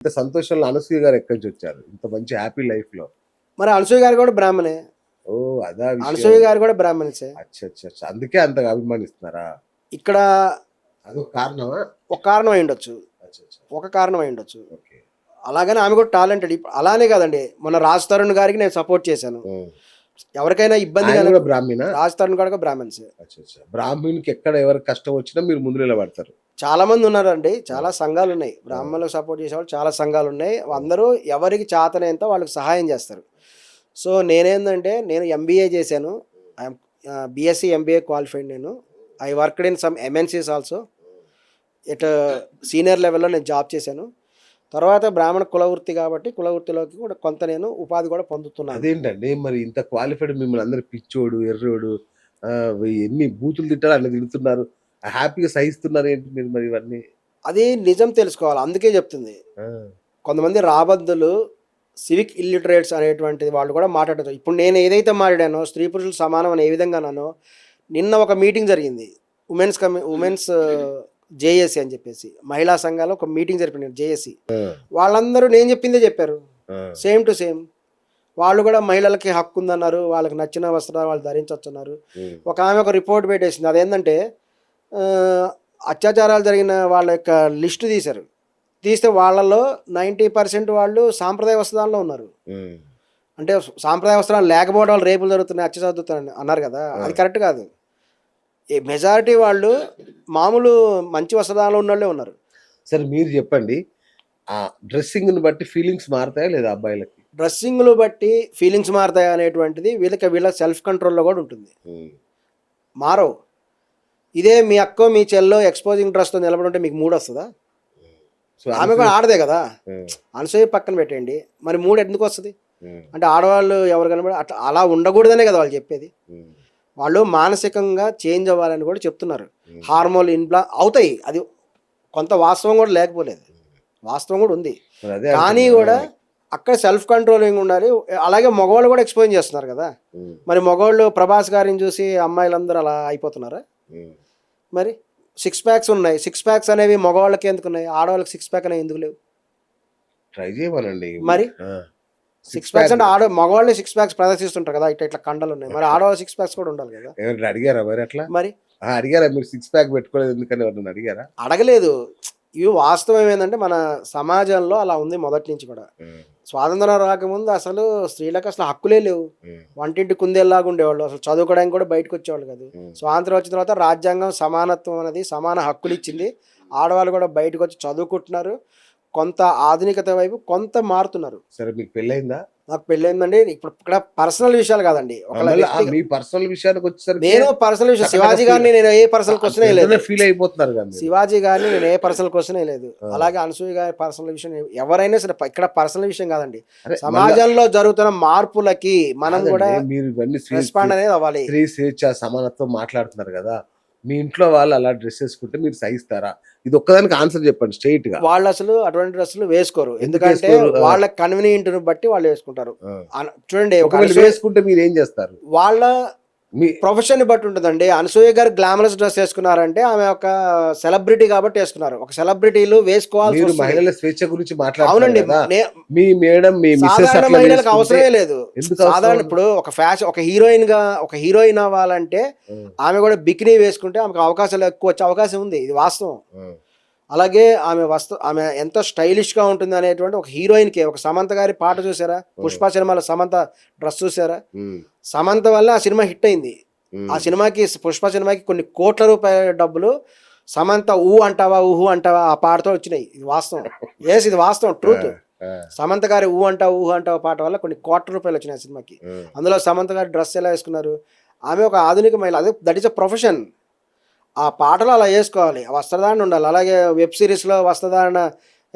ఇంత సంతోషంలో అనసూయ గారు ఎక్కడి నుంచి వచ్చారు ఇంత మంచి హ్యాపీ లైఫ్ లో? మరి అనసూయ గారు కూడా బ్రాహ్మణే. ఓ అదా విషయం. అనసూయ గారు కూడా బ్రాహ్మణ్సే. అచ్చా అచ్చా అచ్చా. అందుకే అంతగా అభిమానిస్తున్నారా? ఇక్కడ అదొక కారణమా? ఒక కారణం అయి ఉండొచ్చు, అచ్చా అచ్చా. ఒక కారణం అయి ఉండొచ్చు. ఓకే. అలాగని ఆమె కూడా టాలెంటెడ్. అలానే కాదండి, మొన్న రాజ్ తరుణ్ గారికి నేను సపోర్ట్ చేశాను. ఎవరికైనా ఇబ్బంది ఆయన కూడా బ్రాహ్మణ? రాజ్ తరుణ్ గారు బ్రాహ్మణ్సే. అచ్చా అచ్చా. బ్రాహ్మణునికి ఎక్కడ ఎవరికి కష్టం వచ్చినా మీరు ముందు నిలబడతారు. చాలా మంది ఉన్నారండి, చాలా సంఘాలు ఉన్నాయి బ్రాహ్మణులకు సపోర్ట్ చేసేవాళ్ళు, చాలా సంఘాలు ఉన్నాయి. అందరూ ఎవరికి చేతనైనంత వాళ్ళకి సహాయం చేస్తారు. సో నేనేందంటే, నేను ఎంబీఏ చేశాను, బీఎస్సీ ఎంబీఏ క్వాలిఫైడ్. నేను I worked in some MNCs also. It senior లెవెల్లో నేను జాబ్ చేశాను. తర్వాత బ్రాహ్మణ కులవృత్తి కాబట్టి కులవృత్తిలోకి కూడా కొంత నేను ఉపాధి కూడా పొందుతున్నాను. అదేంటండి మరి ఇంత క్వాలిఫైడ్ మిమ్మల్ని అందరు పిచ్చోడు ఎర్రోడు ఎన్ని బూతులు తింటారు అట్లా తిడుతున్నారు, హ్యాపీగా సహిస్తున్నారు ఏంటి మీరు మరి ఇవన్నీ? అది నిజం తెలుసుకోవాలి, అందుకే చెప్తుంది. కొంతమంది రాబద్దులు, సివిక్ ఇల్లిటరేట్స్ అనేటువంటి వాళ్ళు కూడా మాట్లాడతారు. ఇప్పుడు నేను ఏదైతే మాట్లాడానో, స్త్రీ పురుషులు సమానం అని ఏ విధంగానో, నిన్న ఒక మీటింగ్ జరిగింది, ఉమెన్స్ జేఏసీ అని చెప్పేసి మహిళా సంఘాలు ఒక మీటింగ్ జరిపినారు జేఏసీ. వాళ్ళందరూ నేను చెప్పిందే చెప్పారు, సేమ్ టు సేమ్. వాళ్ళు కూడా మహిళలకి హక్కు ఉందన్నారు, వాళ్ళకి నచ్చిన వస్త్రాలు వాళ్ళు ధరించవచ్చు అన్నారు. ఒక ఆమె ఒక రిపోర్ట్ పెట్టేసింది, అదేంటంటే అత్యాచారాలు జరిగిన వాళ్ళ యొక్క లిస్టు తీశారు. తీస్తే వాళ్ళలో 90% వాళ్ళు సాంప్రదాయ వస్త్రాల్లో ఉన్నారు. అంటే సాంప్రదాయ వస్త్రాలు లేకపోవడం వాళ్ళు రేపులు జరుగుతున్నాయి, అత్యాచారాలు జరుగుతున్నాయి అన్నారు కదా, అది కరెక్ట్ కాదు. మెజారిటీ వాళ్ళు మామూలు మంచి వస్త్రధారణలో ఉన్న వాళ్ళే ఉన్నారు. సరే మీరు చెప్పండి, ఆ డ్రెస్సింగ్ని బట్టి ఫీలింగ్స్ మారుతాయా లేదా అబ్బాయిలకి? డ్రెస్సింగ్లు బట్టి ఫీలింగ్స్ మారుతాయి అనేటువంటిది వీళ్ళ సెల్ఫ్ కంట్రోల్లో కూడా ఉంటుంది. మారవు. ఇదే మీ అక్కో మీ చెల్లో ఎక్స్పోజింగ్ డ్రెస్తో నిలబడి ఉంటే మీకు మూడు వస్తుందా? ఆమె కూడా ఆడదే కదా. అనసూయ పక్కన పెట్టండి, మరి మూడు ఎందుకు వస్తుంది? అంటే ఆడవాళ్ళు ఎవరు కనబడి అట్లా అలా ఉండకూడదనే కదా వాళ్ళు చెప్పేది. వాళ్ళు మానసికంగా చేంజ్ అవ్వాలని కూడా చెప్తున్నారు. హార్మోన్ అవుతాయి, అది కొంత వాస్తవం కూడా లేకపోలేదు, వాస్తవం కూడా ఉంది. కానీ కూడా అక్కడ సెల్ఫ్ కంట్రోలింగ్ ఉండాలి. అలాగే మగవాళ్ళు కూడా ఎక్స్పోజ్ చేస్తున్నారు కదా. మరి మగవాళ్ళు ప్రభాస్ గారిని చూసి అమ్మాయిలందరూ అలా అయిపోతున్నారా? మరి 6 ప్యాక్స్ ఉన్నాయి, 6 ప్యాక్స్ అనేవి మగవాళ్ళకి ఎందుకు ఉన్నాయి, ఆడవాళ్ళకి 6 ప్యాక్ అనేవి ఎందుకు లేవు? ట్రై చేయమనండి. మరి 6 ప్యాక్స్ అంటే మగవాళ్ళే 6 ప్యాక్స్ ప్రదర్శిస్తుంటారు కదా, ఇట్లా కండలు ఉన్నాయి, మరి ఆడవాళ్ళు 6 ప్యాక్స్ కూడా ఉండాలి కదా. ఎవరైనా అడిగారా మరి అట్లా? మరి అడిగారా మీరు 6 ప్యాక్ పెట్టుకోలేదు ఎందుకని ఎవరైనా అడిగారా? అడగలేదు. ఇవి వాస్తవం ఏంటంటే మన సమాజంలో అలా ఉంది మొదటి నుంచి కూడా. స్వాతంత్రం రాకముందు అసలు స్త్రీలకు అసలు హక్కులే లేవు, వంటింటి కుందేలాగా ఉండేవాళ్ళు, అసలు చదువుకోవడానికి కూడా బయటకు వచ్చేవాళ్ళు కాదు. స్వాతంత్రం వచ్చిన తర్వాత రాజ్యాంగం సమానత్వం అనేది, సమాన హక్కులు ఇచ్చింది. ఆడవాళ్ళు కూడా బయటకు వచ్చి చదువుకుంటున్నారు, కొంత ఆధునికత వైపు కొంత మారుతున్నారు. సరే మీకు పెళ్ళయిందా? నాకు పెళ్ళైందండి. ఇప్పుడు ఇక్కడ పర్సనల్ విషయాలు కాదండి, మీ పర్సనల్ విషయానికి వచ్చేసరికి నేను పర్సనల్ విషయం శివాజీ గారిని నేను ఏ పర్సనల్ క్వశ్చన్ లేదు, ఫీల్ అయిపోతున్నారు. శివాజీ గారిని నేను ఏ పర్సనల్ క్వశ్చన్ లేదు. అలాగే అనసూయ గారి పర్సనల్ విషయం ఎవరైనా సరే, ఇక్కడ పర్సనల్ విషయం కాదండి, సమాజంలో జరుగుతున్న మార్పులకి మనం కూడా మీరు రెస్పాండ్ అనేది అవ్వాలి. స్త్రీ స్వేచ్ఛ సమానత్వం మాట్లాడుతున్నారు కదా, మీ ఇంట్లో వాళ్ళు అలా డ్రెస్ వేసుకుంటే మీరు సహిస్తారా? ఇది ఒక్కదానికి ఆన్సర్ చెప్పండి స్ట్రైట్ గా. వాళ్ళు అసలు అటువంటి డ్రెస్సులు వేసుకోరు, ఎందుకంటే వాళ్ళ కన్వీనియంట్ బట్టి వాళ్ళు వేసుకుంటారు. చూడండి, వేసుకుంటే మీరు ఏం చేస్తారు? వాళ్ళ ప్రొఫెషన్ బట్టి ఉంటుందండి. అనసూయ గారు గ్లామరస్ డ్రెస్ వేసుకున్నారంటే ఆమె ఒక సెలబ్రిటీ కాబట్టి వేసుకున్నారు. ఒక సెలబ్రిటీలు వేసుకోవాలి. మహిళల స్వేచ్ఛ గురించి అవునండి, మీ మేడం సాధారణ మహిళలకు అవసరమే లేదు. సాధారణ ఇప్పుడు ఒక ఫ్యాషన్, ఒక హీరోయిన్ అవ్వాలంటే ఆమె కూడా బికినీ వేసుకుంటే ఆమెకు అవకాశాలు ఎక్కువ వచ్చే అవకాశం ఉంది, ఇది వాస్తవం. అలాగే ఆమె ఎంత స్టైలిష్గా ఉంటుంది అనేటువంటి ఒక హీరోయిన్కి, ఒక సమంత గారి పాట చూసారా, పుష్ప సినిమాలో సమంత డ్రెస్ చూసారా? సమంత వల్ల ఆ సినిమా హిట్ అయింది. ఆ సినిమాకి, పుష్ప సినిమాకి కొన్ని కోట్ల రూపాయల డబ్బులు సమంత ఊహు అంటావా ఆ పాటతో వచ్చినాయి. ఇది వాస్తవం, ఇది వాస్తవం, ట్రూత్. సమంత గారి ఊహు అంటావా పాట వల్ల కొన్ని కోట్ల రూపాయలు వచ్చినాయి ఆ సినిమాకి. అందులో సమంత గారి డ్రెస్ ఎలా వేసుకున్నారు? ఆమె ఒక ఆధునిక మహిళ, అదే దట్ ఈస్ అ ప్రొఫెషన్. ఆ పాటలు అలా వేసుకోవాలి, వస్త్రధారణ ఉండాలి. అలాగే వెబ్ సిరీస్లో వస్త్రధారణ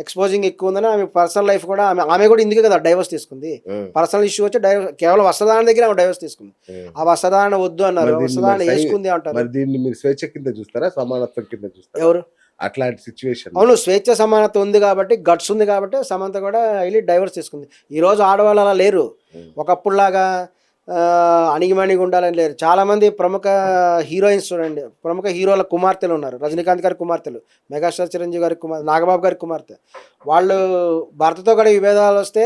ఎక్స్పోజింగ్ ఎక్కువ ఉందని ఆమె పర్సనల్ లైఫ్ కూడా ఆమె కూడా ఇందుకే కదా డైవర్స్ తీసుకుంది. పర్సనల్ ఇష్యూ వచ్చి కేవలం వస్త్రధారణ దగ్గర ఆమె డైవర్స్ తీసుకుంది. ఆ వస్త్రధారణ వద్దు అన్నారు, వస్త్రధారణ వేసుకుంది అంటారు. దీన్ని మీరు స్వేచ్ఛ కింద చూస్తారా, సమానత్వం కింద చూస్తారా? ఎవరు? అట్లాంటి సిచ్యువేషన్. అవును, స్వేచ్ఛ సమానత్వం ఉంది కాబట్టి, గట్స్ ఉంది కాబట్టి సమంత కూడా వెళ్ళి డైవర్స్ తీసుకుంది. ఈ రోజు ఆడవాళ్ళు అలా లేరు. ఒకప్పుడులాగా అణిగిమణిగి ఉండాలని లేరు. చాలామంది ప్రముఖ హీరోయిన్స్ చూడండి, ప్రముఖ హీరోల కుమార్తెలు ఉన్నారు. రజనీకాంత్ గారి కుమార్తెలు, మెగాస్టార్ చిరంజీవి గారి నాగబాబు గారి కుమార్తె. వాళ్ళు భర్తతో కూడా విభేదాలు వస్తే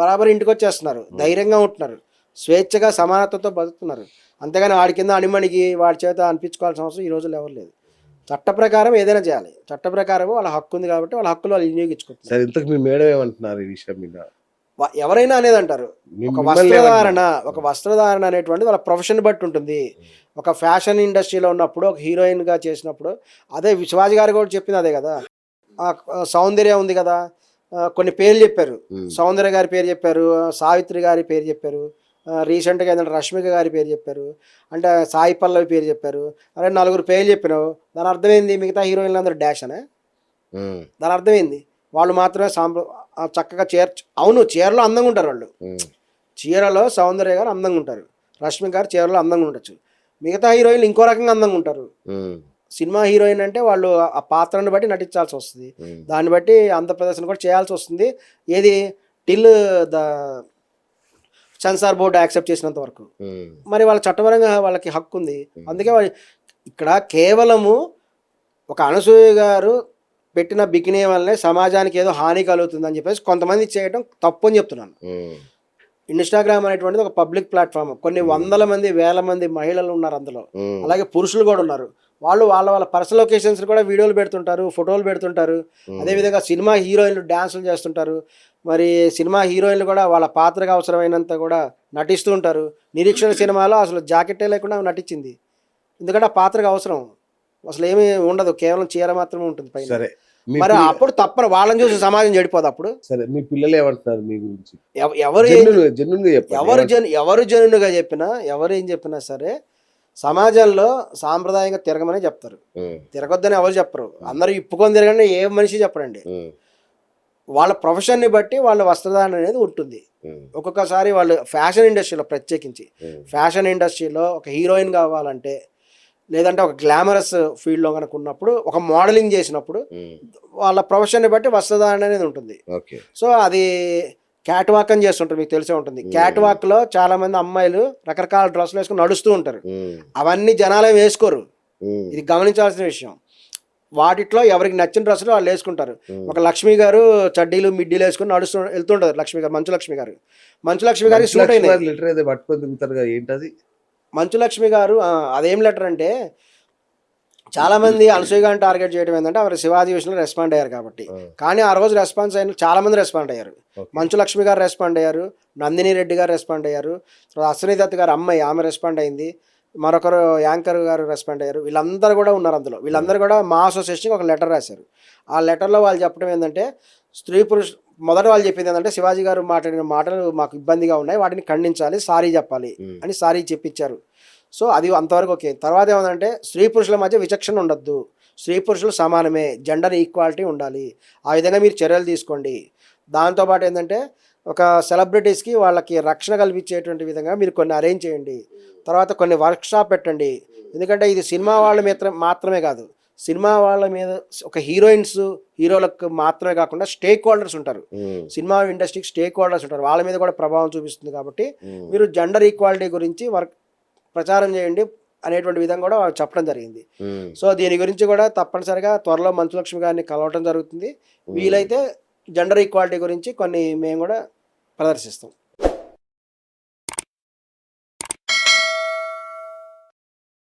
బరాబర్ ఇంటికి వచ్చేస్తున్నారు, ధైర్యంగా ఉంటున్నారు, స్వేచ్ఛగా సమానతతో బతుకుతున్నారు. అంతేగాని వాడి కింద అణిమణిగి వాడి చేత అనిపించుకోవాల్సిన అవసరం ఈ రోజుల్లో ఎవరు లేదు. చట్ట ప్రకారం ఏదైనా చేయాలి, చట్ట ప్రకారం వాళ్ళ హక్కు ఉంది కాబట్టి వాళ్ళ హక్కులు వాళ్ళు వినియోగించుకుంటున్నారు. సరే, ఇంతకు మీ మేడం ఏమంటున్నారు ఈ విషయం మీద? ఎవరైనా అనేది అంటారు, ఒక వస్త్రధారణ అనేటువంటిది వాళ్ళ ప్రొఫెషన్ బట్టి ఉంటుంది. ఒక ఫ్యాషన్ ఇండస్ట్రీలో ఉన్నప్పుడు, ఒక హీరోయిన్గా చేసినప్పుడు, అదే శివాజీ గారు కూడా చెప్పింది అదే కదా. సౌందర్య ఉంది కదా, కొన్ని పేర్లు చెప్పారు, సౌందర్య గారి పేరు చెప్పారు, సావిత్రి గారి పేరు చెప్పారు, రీసెంట్గా ఏంటంటే రష్మిక గారి పేరు చెప్పారు, అంటే సాయి పల్లవి పేరు చెప్పారు. అరే 4 పేర్లు చెప్పినావు, దాని అర్థమైంది మిగతా హీరోయిన్లు అందరూ డాష్ అనే? దాని అర్థమైంది వాళ్ళు మాత్రమే చక్కగా అవును, చీరలో అందంగా ఉంటారు వాళ్ళు. చీరలో సౌందర్య గారు అందంగా ఉంటారు, రష్మిక గారు చీరలో అందంగా ఉండొచ్చు. మిగతా హీరోయిన్లు ఇంకో రకంగా అందంగా ఉంటారు. సినిమా హీరోయిన్ అంటే వాళ్ళు ఆ పాత్రను బట్టి నటించాల్సి వస్తుంది, దాన్ని బట్టి అంత ప్రదర్శన కూడా చేయాల్సి వస్తుంది. ఏది till the censor board accept చేసినంత వరకు. మరి వాళ్ళ చట్టపరంగా వాళ్ళకి హక్కు ఉంది. అందుకే ఇక్కడ కేవలము ఒక అనసూయ గారు పెట్టిన బికినీ వల్లనే సమాజానికి ఏదో హాని కలుగుతుందని చెప్పేసి కొంతమంది చేయడం తప్పు అని చెప్తున్నాను. ఇన్స్టాగ్రామ్ అనేటువంటిది ఒక పబ్లిక్ ప్లాట్ఫామ్, కొన్ని వందల మంది వేల మంది మహిళలు ఉన్నారు అందులో, అలాగే పురుషులు కూడా ఉన్నారు. వాళ్ళు వాళ్ళ పర్సనల్ లొకేషన్స్ కూడా వీడియోలు పెడుతుంటారు, ఫోటోలు పెడుతుంటారు. అదేవిధంగా సినిమా హీరోయిన్లు డ్యాన్సులు చేస్తుంటారు. మరి సినిమా హీరోయిన్లు కూడా వాళ్ళ పాత్రకు అవసరమైనంత కూడా నటిస్తూ ఉంటారు. నిరీక్షణ సినిమాలో అసలు జాకెట్టే లేకుండా నటించింది, ఎందుకంటే ఆ పాత్రకు అవసరం అసలు ఏమీ ఉండదు, కేవలం చీర మాత్రమే ఉంటుంది పైన. సరే, మరి అప్పుడు తప్పని వాళ్ళని చూసి సమాజం చెడిపోదు. అప్పుడు సరే, మీ పిల్లలు ఏమంటున్నారు మీ గురించి? ఎవరు జనునుగా చెప్పినా, ఎవరు ఏం చెప్పినా సరే సమాజంలో సాంప్రదాయంగా తిరగమని చెప్తారు, తిరగొద్దని ఎవరు చెప్పరు. అందరూ ఇప్పుకొని తిరగని ఏ మనిషి చెప్పరండి. వాళ్ళ ప్రొఫెషన్ని బట్టి వాళ్ళ వస్త్రధారణ అనేది ఉంటుంది. ఒక్కొక్కసారి వాళ్ళు ఫ్యాషన్ ఇండస్ట్రీలో, ప్రత్యేకించి ఫ్యాషన్ ఇండస్ట్రీలో ఒక హీరోయిన్ కావాలంటే, లేదంటే ఒక గ్లామరస్ ఫీల్డ్లో కనుక ఉన్నప్పుడు, ఒక మోడలింగ్ చేసినప్పుడు వాళ్ళ ప్రొఫెషన్ని బట్టి వస్త్రధారణ అనేది ఉంటుంది. సో అది క్యాట్ వాక్ అని చేస్తుంటారు, మీకు తెలిసే ఉంటుంది. క్యాట్ వాక్లో చాలా మంది అమ్మాయిలు రకరకాల డ్రెస్సులు వేసుకుని నడుస్తూ ఉంటారు. అవన్నీ జనాలే వేసుకోరు, ఇది గమనించాల్సిన విషయం. వాటిట్లో ఎవరికి నచ్చిన డ్రెస్సులు వాళ్ళు వేసుకుంటారు. ఒక లక్ష్మి గారు చడ్డీలు మిడ్డీలు వేసుకుని వెళ్తుంటారు. లక్ష్మి గారు, మంచు లక్ష్మి గారికి సూట్ అయింది. మంచు లక్ష్మి గారు అదేం లెటర్ అంటే, చాలామంది అనసూయ గారిని టార్గెట్ చేయడం ఏంటంటే ఆవిడ శివాజీ విషయంలో రెస్పాండ్ అయ్యారు కాబట్టి. కానీ ఆ రోజు రెస్పాన్స్ అయిన చాలామంది రెస్పాండ్ అయ్యారు. మంచు లక్ష్మి గారు రెస్పాండ్ అయ్యారు, నందిని రెడ్డి గారు రెస్పాండ్ అయ్యారు, అశ్విని దత్ గారు అమ్మాయి ఆమె రెస్పాండ్ అయింది, మరొకరు యాంకర్ గారు రెస్పాండ్ అయ్యారు. వీళ్ళందరూ కూడా ఉన్నారు అందులో. వీళ్ళందరూ కూడా మా అసోసియేషన్కి ఒక లెటర్ రాశారు. ఆ లెటర్లో వాళ్ళు చెప్పడం ఏంటంటే, స్త్రీ పురుష మొదట వాళ్ళు చెప్పింది ఏంటంటే, శివాజీ గారు మాట్లాడిన మాటలు మాకు ఇబ్బందిగా ఉన్నాయి, వాటిని ఖండించాలి, సారీ చెప్పాలి అని సారీ చెప్పించారు. సో అది అంతవరకు ఓకే. తర్వాత ఏమందంటే, స్త్రీ పురుషుల మధ్య విచక్షణ ఉండొద్దు, స్త్రీ పురుషులు సమానమే, జెండర్ ఈక్వాలిటీ ఉండాలి, ఆ విధంగా మీరు చర్యలు తీసుకోండి. దాంతోపాటు ఏంటంటే, ఒక సెలబ్రిటీస్కి వాళ్ళకి రక్షణ కల్పించేటువంటి విధంగా మీరు కొన్ని అరేంజ్ చేయండి. తర్వాత కొన్ని వర్క్షాప్ పెట్టండి. ఎందుకంటే ఇది సినిమా వాళ్ళ మీద మాత్రమే కాదు, సినిమా వాళ్ళ మీద ఒక హీరోలకు మాత్రమే కాకుండా స్టేక్ హోల్డర్స్ ఉంటారు, సినిమా ఇండస్ట్రీకి స్టేక్ హోల్డర్స్ ఉంటారు, వాళ్ళ మీద కూడా ప్రభావం చూపిస్తుంది. కాబట్టి మీరు జెండర్ ఈక్వాలిటీ గురించి ప్రచారం చేయండి అనేటువంటి విధంగా కూడా వాళ్ళు చెప్పడం జరిగింది. సో దీని గురించి కూడా తప్పనిసరిగా త్వరలో మంచు లక్ష్మి గారిని కలవటం జరుగుతుంది. వీలైతే జెండర్ ఈక్వాలిటీ గురించి కొన్ని మేము కూడా ప్రదర్శిస్తాం.